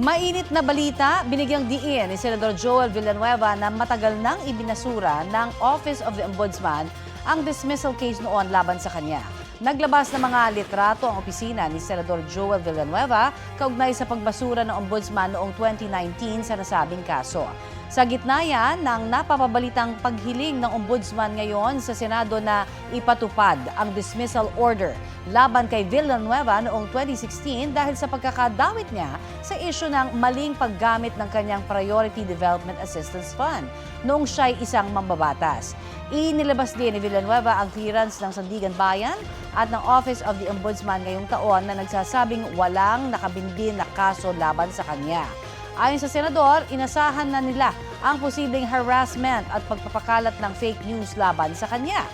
Mainit na balita, binigyang diin ni Senador Joel Villanueva na matagal nang ibinasura ng Office of the Ombudsman ang dismissal case noon laban sa kanya. Naglabas ng mga litrato ang opisina ni Senador Joel Villanueva kaugnay sa pagbasura ng Ombudsman noong 2019 sa nasabing kaso. Sa gitna yan ng napapabalitang paghiling ng Ombudsman ngayon sa Senado na ipatupad ang dismissal order laban kay Villanueva noong 2016 dahil sa pagkakadawit niya sa isyu ng maling paggamit ng kanyang Priority Development Assistance Fund noong siya'y isang mambabatas. Inilabas din ni Villanueva ang clearance ng Sandigan Bayan at ng Office of the Ombudsman ngayong taon na nagsasabing walang nakabindin na kaso laban sa kanya. Ayon sa Senador, inasahan na nila ang posibleng harassment at pagpapakalat ng fake news laban sa kanya.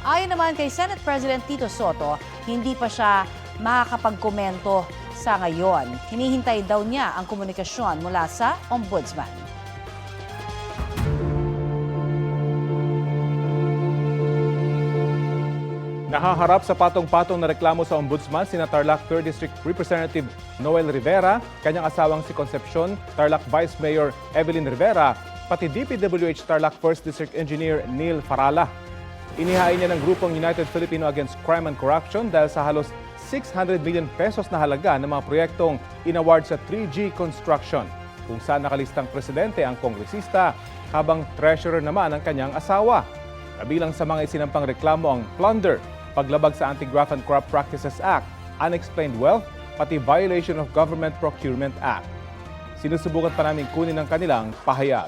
Ayon naman kay Senate President Tito Soto, hindi pa siya makakapagkomento sa ngayon. Hinihintay daw niya ang komunikasyon mula sa Ombudsman. Nahaharap sa patong-patong na reklamo sa Ombudsman sina Tarlac 3rd District Representative Noel Rivera, kanyang asawang si Concepcion, Tarlac Vice Mayor Evelyn Rivera, pati DPWH Tarlac 1st District Engineer Neil Farala. Inihain niya ng grupong United Filipino Against Crime and Corruption dahil sa halos 600 million pesos na halaga ng mga proyektong inaward sa 3G Construction, kung saan nakalistang presidente ang kongresista habang treasurer naman ang kanyang asawa. Kabilang sa mga isinampang reklamo ang plunder, paglabag sa Anti-Graft and Corrupt Practices Act, unexplained wealth, pati violation of Government Procurement Act. Sinusubukan pa namin kunin ang kanilang pahayag.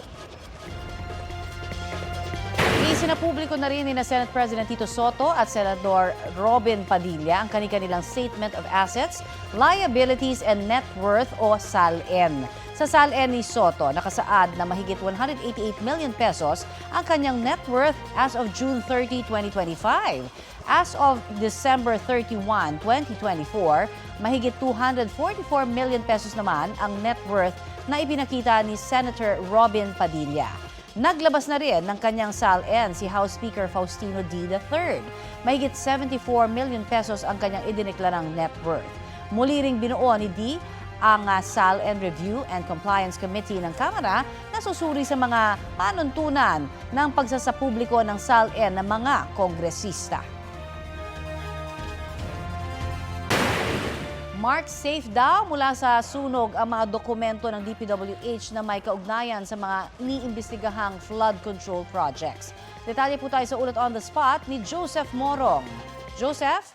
Isinapubliko na rin ni Senate President Tito Soto at Senador Robin Padilla ang kanilang Statement of Assets, Liabilities and Net Worth o SALN. Sa SALN ni Soto, nakasaad na mahigit 188 million pesos ang kanyang net worth as of June 30, 2025. As of December 31, 2024, mahigit 244 million pesos naman ang net worth na ipinakita ni Senator Robin Padilla. Naglabas na rin ng kanyang SALN si House Speaker Faustino D. III. Mahigit 74 million pesos ang kanyang idineklarang net worth. Muli ring binuo ni D ang SALN Review and Compliance Committee ng Kamara na susuri sa mga panuntunan ng pagsasapubliko ng SALN ng mga kongresista. Mark safe daw mula sa sunog ang mga dokumento ng DPWH na may kaugnayan sa mga iniimbestigahang flood control projects. Detalye po tayo sa ulat on the spot ni Joseph Morong. Joseph?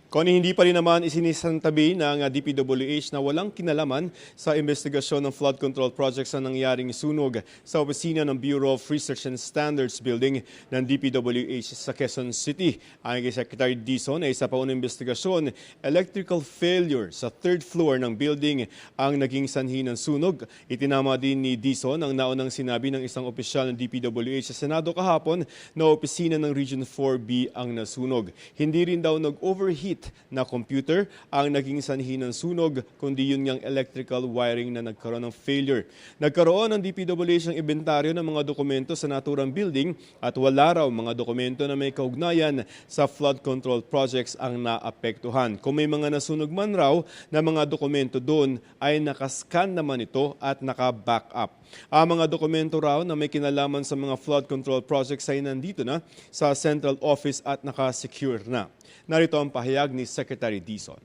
Connie, hindi pa rin naman isinisantabi ng DPWH na walang kinalaman sa investigasyon ng flood control projects na nangyaring sunog sa opisina ng Bureau of Research and Standards Building ng DPWH sa Quezon City. Ayon kay Secretary Dizon, ay isa pa unang investigasyon, electrical failure sa third floor ng building ang naging sanhi ng sunog. Itinama din ni Dizon ang naunang sinabi ng isang opisyal ng DPWH sa Senado kahapon na opisina ng Region 4B ang nasunog. Hindi rin daw nag-overheat na computer ang naging sanhi ng sunog, kundi yun niyang electrical wiring na nagkaroon ng failure. Nagkaroon ng DPWH ng inventaryo ng mga dokumento sa naturang building at wala raw mga dokumento na may kaugnayan sa flood control projects ang naapektuhan. Kung may mga nasunog man raw na mga dokumento doon ay nakascan naman ito at naka-backup. Ang mga dokumento raw na may kinalaman sa mga flood control projects ay nandito na sa central office at naka-secure na. Narito ang pahayag ni Secretary Dizon.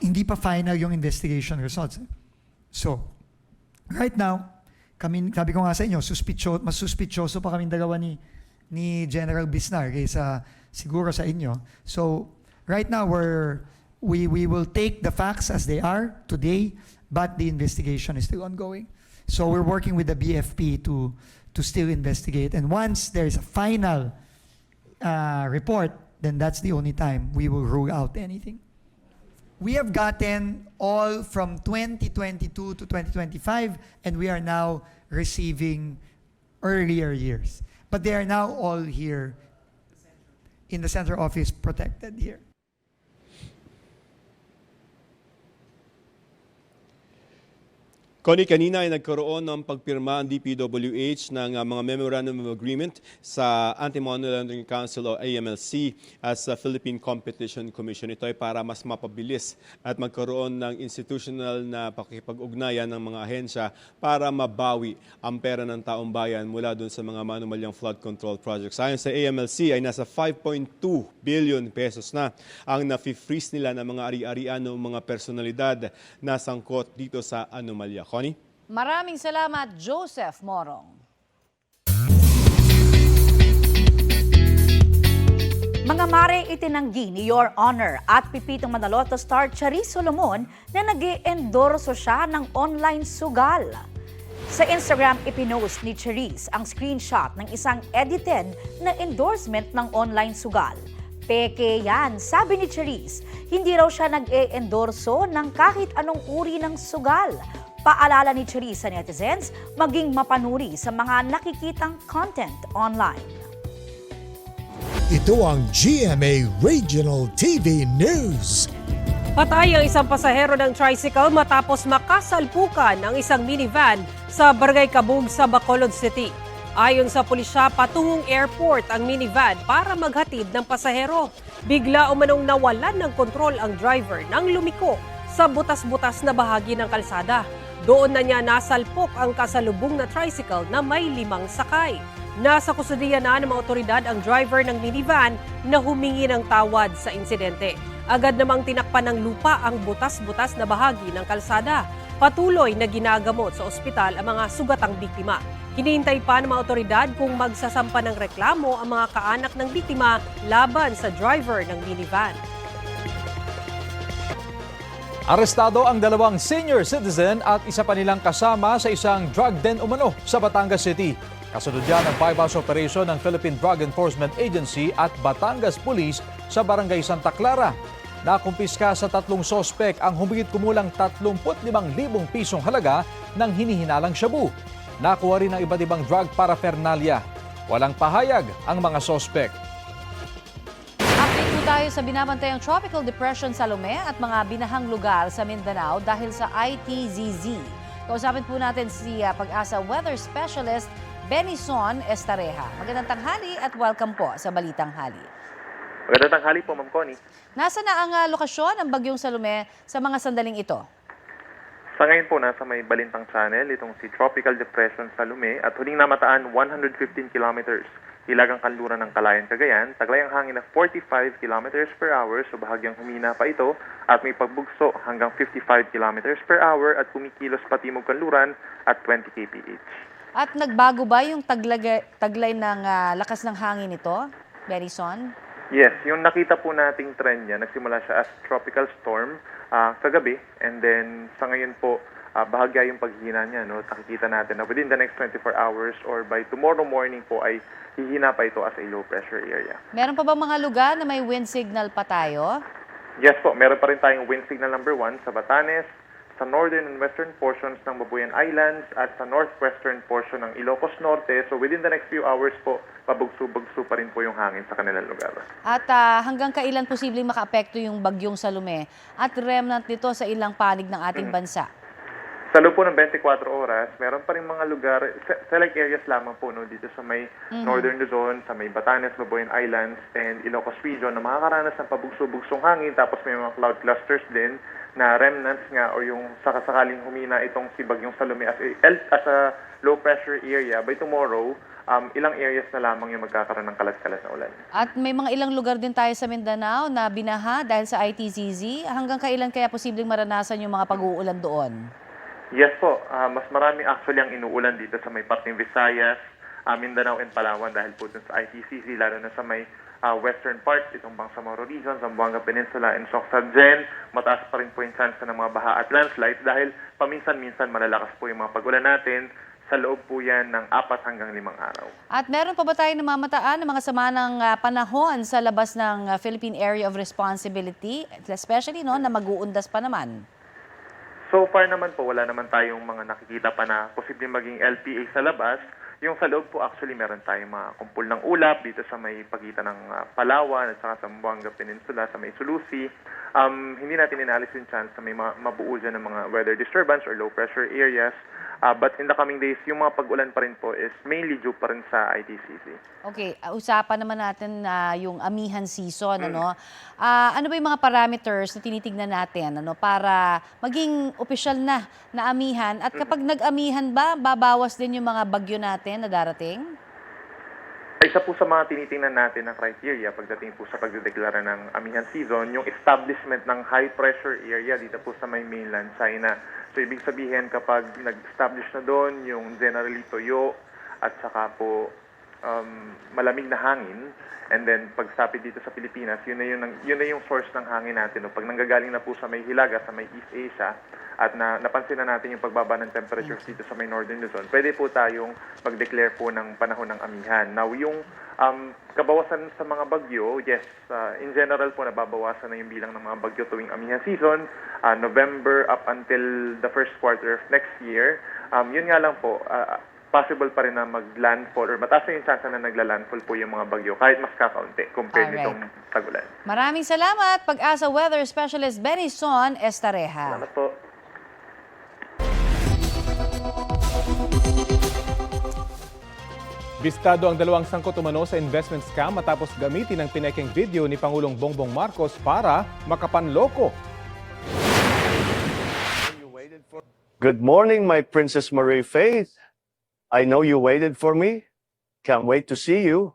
Hindi pa final yung investigation results. So, right now, kami, sabi ko nga sa inyo, mas suspicioso pa kami dalawa ni General Bisnar kaysa siguro sa inyo. So, right now, we will take the facts as they are today, but the investigation is still ongoing. So, we're working with the BFP to still investigate. And once there is a final report, then that's the only time we will rule out anything. We have gotten all from 2022 to 2025, and we are now receiving earlier years. But they are now all here in the center office, protected here. Connie, kanina ay nagkaroon ng pagpirma ang DPWH ng mga Memorandum of Agreement sa Anti-Money Laundering Council o AMLC as sa Philippine Competition Commission. Ito ay para mas mapabilis at magkaroon ng institutional na pakikipag-ugnayan ng mga ahensya para mabawi ang pera ng taong bayan mula doon sa mga manumalyang flood control projects. Ayon sa AMLC ay nasa 5.2 billion pesos na ang nafi-freeze nila ng mga ari-arian ng mga personalidad na sangkot dito sa anomalya. Connie? Maraming salamat, Joseph Morong. Mga mare, itinanggi ni Your Honor at Pipitong Manaloto star Charis Solomon na nag-e-endorso siya ng online sugal. Sa Instagram, ipinost ni Charis ang screenshot ng isang edited na endorsement ng online sugal. Peke yan, sabi ni Charis. Hindi raw siya nag-e-endorso ng kahit anong uri ng sugal. Paalala ni Charis sa netizens, maging mapanuri sa mga nakikitang content online. Ito ang GMA Regional TV News. Patay ang isang pasahero ng tricycle matapos makasalpukan ang isang minivan sa Barangay Kabug sa Bacolod City. Ayon sa pulisya, patungong airport ang minivan para maghatid ng pasahero. Bigla umanong nawalan ng kontrol ang driver nang lumiko sa butas-butas na bahagi ng kalsada. Doon na niya nasalpok ang kasalubong na tricycle na may 5 sakay. Nasa kustudiya na ng mga otoridad ang driver ng minivan na humingi ng tawad sa insidente. Agad namang tinakpan ng lupa ang butas-butas na bahagi ng kalsada. Patuloy na ginagamot sa ospital ang mga sugatang biktima. Hinihintay pa ng mga otoridad kung magsasampa ng reklamo ang mga kaanak ng biktima laban sa driver ng minivan. Arestado ang 2 senior citizen at isa pa nilang kasama sa isang drug den umano sa Batangas City. Kasunod yan ang bypass operation ng Philippine Drug Enforcement Agency at Batangas Police sa Barangay Santa Clara. Nakumpiska sa 3 sospek ang humigit kumulang 35,000 pisong halaga ng hinihinalang shabu. Nakuha rin ang iba't ibang drug paraphernalia. Walang pahayag ang mga sospek. Update po tayo sa binabantayang Tropical Depression Salome at mga binahang lugar sa Mindanao dahil sa ITZZ. Kausapin po natin si Pag-asa Weather Specialist Benison Estareja. Magandang tanghali at welcome po sa Balitang Hali. Magandang tanghali po, Ma'am Connie. Nasa na ang lokasyon ng Bagyong Salome sa mga sandaling ito? Sa ngayon po, nasa may Balintang Channel, itong si Tropical Depression Salome at huling namataan 115 kilometers. Hilagang kanluran ng Calayan, Cagayan, taglay ang hangin na 45 kilometers per hour, so bahagyang humina pa ito at may pagbugso hanggang 55 kilometers per hour at kumikilos patimog kanluran at 20 kph. At nagbago ba yung taglay ng lakas ng hangin ito, Benison? Yes, yung nakita po nating trend niya, nagsimula siya as tropical storm kagabi and then sa ngayon po, bahagya yung paghihina niya. No? Nakikita natin na within the next 24 hours or by tomorrow morning po ay hihina pa ito as a low pressure area. Meron pa ba mga lugar na may wind signal pa tayo? Yes po, meron pa rin tayong wind signal number 1 sa Batanes, sa northern and western portions ng Babuyan Islands at sa northwestern portion ng Ilocos Norte. So within the next few hours po, pabugso-bugso pa rin po yung hangin sa kanilang lugar. At hanggang kailan posibleng makaapekto yung Bagyong Salome at remnant nito sa ilang panig ng ating bansa? Sa loob po ng 24 oras, meron pa rin mga lugar, select areas lamang po no, dito sa may northern Luzon, sa may Batanes, Babuyan Islands, and Ilocos Region na makakaranas ng pabugso-bugsong hangin. Tapos may mga cloud clusters din na remnants nga o yung sakasakaling humina itong si Bagyong Salome as a low pressure area. By tomorrow, ilang areas na lamang yung magkakaroon ng kalat-kalat na ulan. At may mga ilang lugar din tayo sa Mindanao na binaha dahil sa ITZZ. Hanggang kailan kaya posibleng maranasan yung mga pag-uulan doon? Yes po, mas marami actually ang inuulan dito sa may parteng Visayas, Mindanao and Palawan dahil po dun sa ITCZ, lalo na sa may western parts, itong Bangsamoro Region, Zamboanga Peninsula and Socsagen. Mataas pa rin po yung chance na ng mga baha at landslides dahil paminsan-minsan malalakas po yung mga pag-ulan natin. Sa loob po yan ng 4 hanggang 5 araw. At meron pa ba tayong namamataan ng mga sama ng panahon sa labas ng Philippine Area of Responsibility, especially no, na mag-uundas pa naman? So far naman po, wala naman tayong mga nakikita pa na posibleng maging LPA sa labas. Yung sa loob po actually meron tayong mga kumpul ng ulap dito sa may pagitan ng Palawan at saka sa Zamboanga Peninsula, sa may Sulusi. Hindi natin inalis yung chance na may mabuo dyan ng mga weather disturbance or low pressure areas. But in the coming days, yung mga pag-ulan pa rin po is mainly due pa rin sa ITCC. Okay, usapan naman natin yung amihan season, ano? Ano ba yung mga parameters na tinitignan natin, ano, para maging opisyal na amihan? At kapag nag-amihan ba, babawas din yung mga bagyo natin na darating? Isa po sa mga tinitingnan natin na criteria pagdating po sa pagdedeklara ng amihan season, yung establishment ng high pressure area dito po sa may mainland China. So ibig sabihin kapag nag-establish na doon yung generally toyo at saka po malamig na hangin, and then pagsapit dito sa Pilipinas, yun na yung source ng hangin natin. No? Pag nanggagaling na po sa may Hilaga, sa may East Asia, at napansin na natin yung pagbaba ng temperatures dito sa may Northern Luzon, pwede po tayong mag-declare po ng panahon ng amihan. Now, yung kabawasan sa mga bagyo, yes, in general po nababawasan na yung bilang ng mga bagyo tuwing amihan season, November up until the first quarter of next year. Yun nga lang po, possible pa rin na mag-landfall or mataas na yung chance na nagla-landfall po yung mga bagyo kahit mas kakaunti compared Alright. nitong tagulan. Maraming salamat, Pag-asa Weather Specialist Benison Estareja. Salamat po. Bistado ang dalawang sangkot umano sa investment scam matapos gamitin ang pinekeng video ni Pangulong Bongbong Marcos para makapanloko. Good morning, my Princess Marie Faith. I know you waited for me. Can't wait to see you.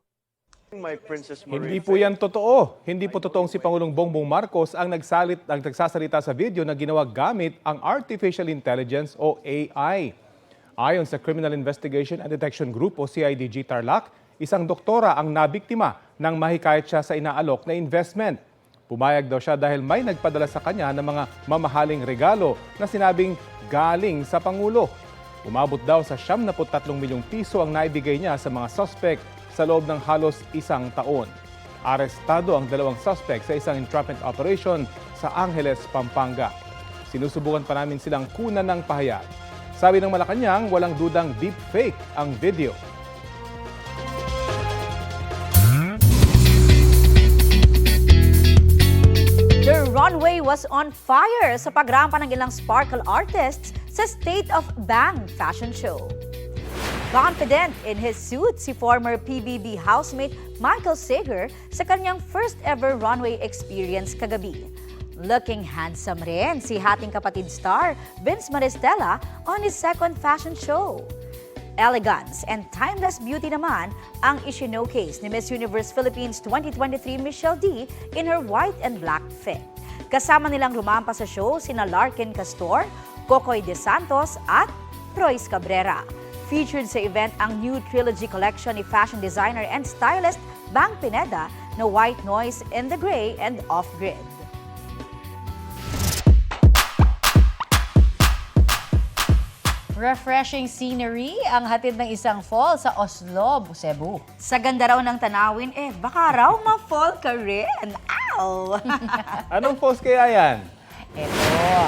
My Princess Hindi Marie po yan totoo. Hindi po totoong si Pangulong Bongbong Marcos ang nagsasalita sa video na ginawa gamit ang Artificial Intelligence o AI. Ayon sa Criminal Investigation and Detection Group o CIDG Tarlac, isang doktora ang nabiktima nang mahikayat siya sa inaalok na investment. Pumayag daw siya dahil may nagpadala sa kanya ng mga mamahaling regalo na sinabing galing sa Pangulo. Umabot daw sa 73 milyong piso ang naibigay niya sa mga suspect sa loob ng halos isang taon. Arestado ang dalawang suspect sa isang entrapment operation sa Angeles, Pampanga. Sinusubukan pa namin silang kunan ng pahayag. Sabi ng Malacanang, walang dudang deepfake ang video. The runway was on fire sa pagrampa ng ilang sparkle artists sa State of Bang fashion show. Confident in his suit si former PBB housemate Michael Sager sa kanyang first ever runway experience kagabi. Looking handsome rin si hating kapatid star Vince Maristella on his second fashion show. Elegance and timeless beauty naman ang isinowcase ni Miss Universe Philippines 2023 Michelle D in her white and black fit. Kasama nilang rumampa sa show sina Larkin Castor, Cocoy De Santos at Royce Cabrera. Featured sa event ang new trilogy collection ni fashion designer and stylist Bang Pineda na White Noise in the Gray and Off-Grid. Refreshing scenery ang hatid ng isang fall sa Oslo, Cebu. Sa ganda raw ng tanawin, baka raw ma-fall ka rin. Ow! Anong falls kaya yan? Ito,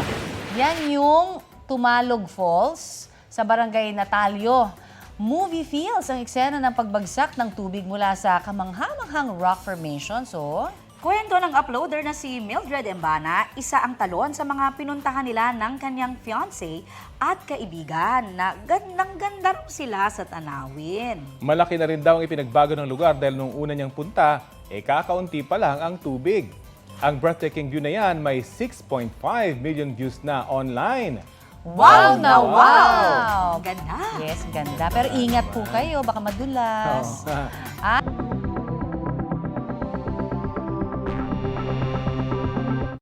yan yung Tumalog Falls sa Barangay Natalio. Movie feels ang eksena ng pagbagsak ng tubig mula sa kamanghamanghang rock formation. So, Kwento ng uploader na si Mildred Embana, isa ang talon sa mga pinuntahan nila ng kanyang fiancé at kaibigan na gandang-ganda raw sila sa tanawin. Malaki na rin daw ang ipinagbago ng lugar dahil nung una niyang punta, kakaunti pa lang ang tubig. Ang breathtaking view na yan may 6.5 million views na online. wow na wow! Ganda! Yes, ganda. Pero ingat po kayo, baka madulas. Oh. Ah,